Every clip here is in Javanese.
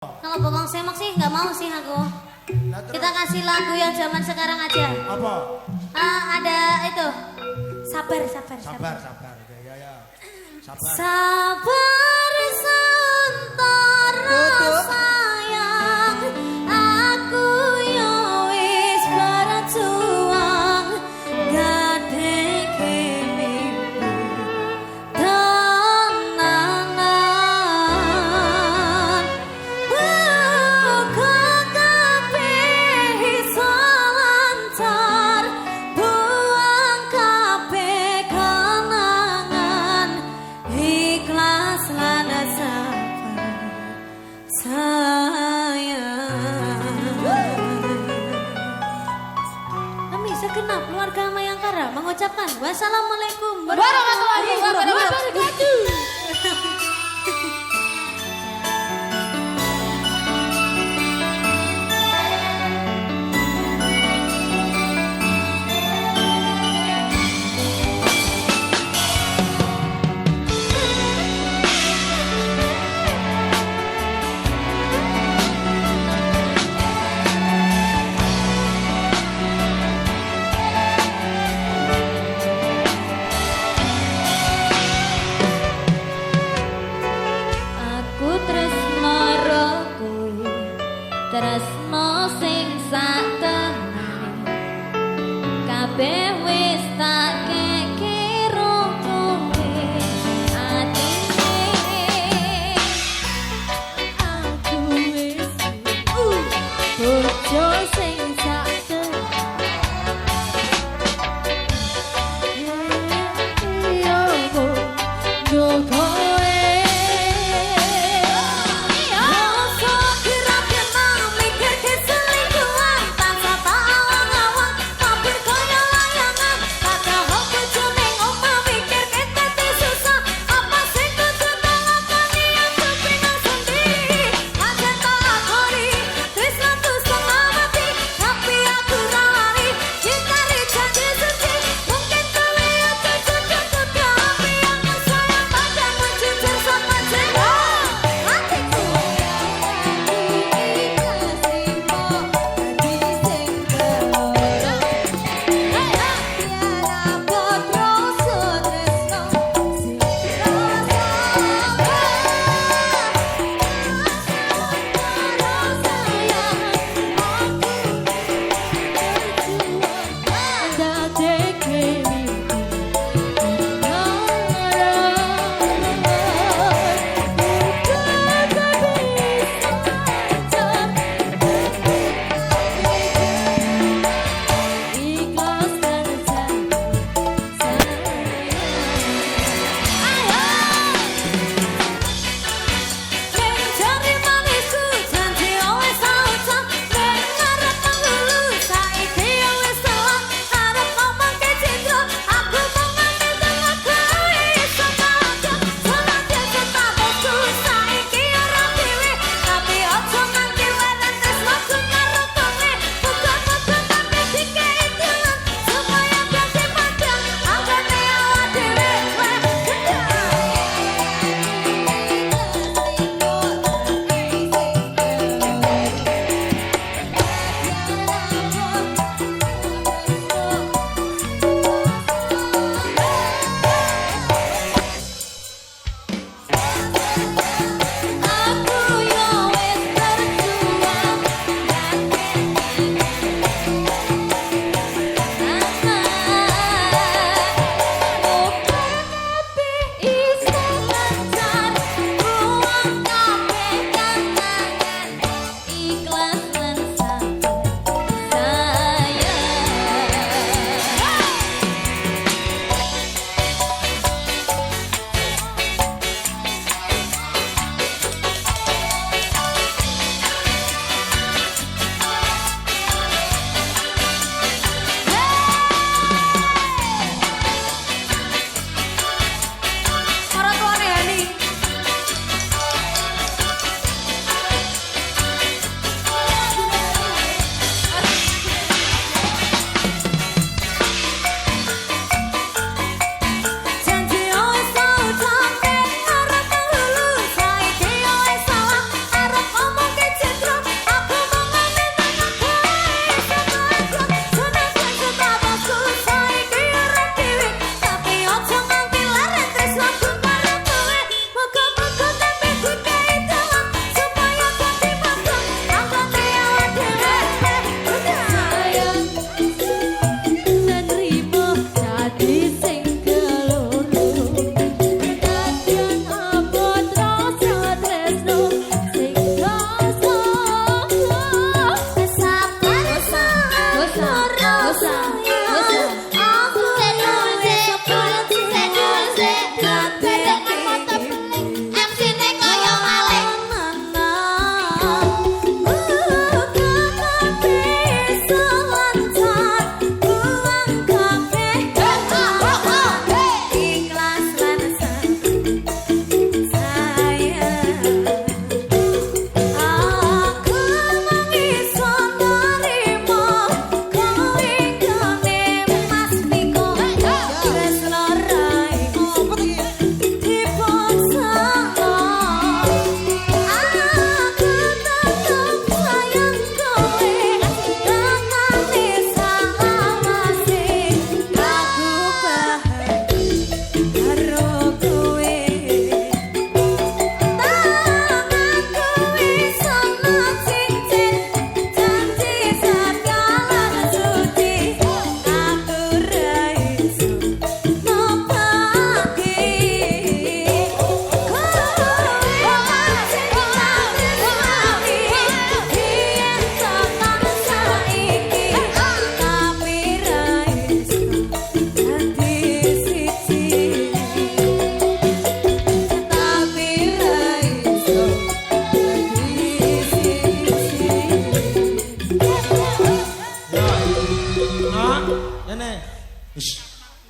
Kalau bokong semak sih nggak mau sih aku. Kita kasih lagu yang zaman sekarang aja. Apa? Ada itu. Sabar. Sabar. Ya. Sabar. Sabar sementara sayang, aku yo wis berjuang gadeke mimpi tenanan. Muga kabeh iso lancar, buang kabeh kenangan, ikhlas lan sabar sayang. Kami segenap keluarga Mayangkara mengucapkan wassalamualaikum warahmatullahi wabarakatuh. Aku tresno karo kowe, tresno sing satenane, kabeh wis tak kekiro kowe atine. Aku wis bojo sing satenane, yo kowe.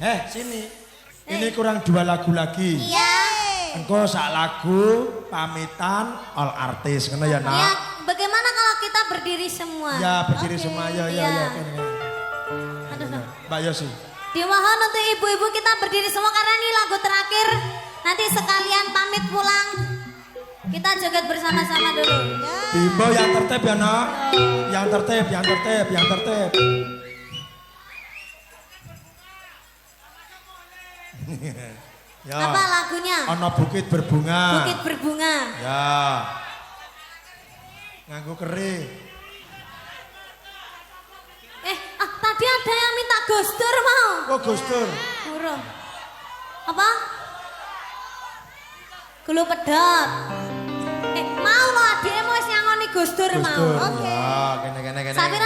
Sini. Ini kurang 2 lagu lagi. Iya. Engko sak lagu pamitan all artis ngono ya, Ya, Nak. bagaimana kalau kita berdiri semua? Ya, berdiri semua ya. Iya. Kene. Aduh. Mbak Yosi. Dimohon untuk ibu-ibu kita berdiri semua karena ini lagu terakhir. Nanti sekalian pamit pulang. Kita joget bersama-sama dulu. Bimbo yang tertib ya, Nak. Yang tertib. Ya. Apa lagunya? Ono bukit berbunga. Bukit berbunga. Ya. Nganggo keri. Tadi ada yang minta Gus Dur mau. Kok Gus Dur? Burung. Apa? Gulu pedot. Mau lo adiknya mau ngoni Gus Dur mau. Oke. Wah, kene. Sampai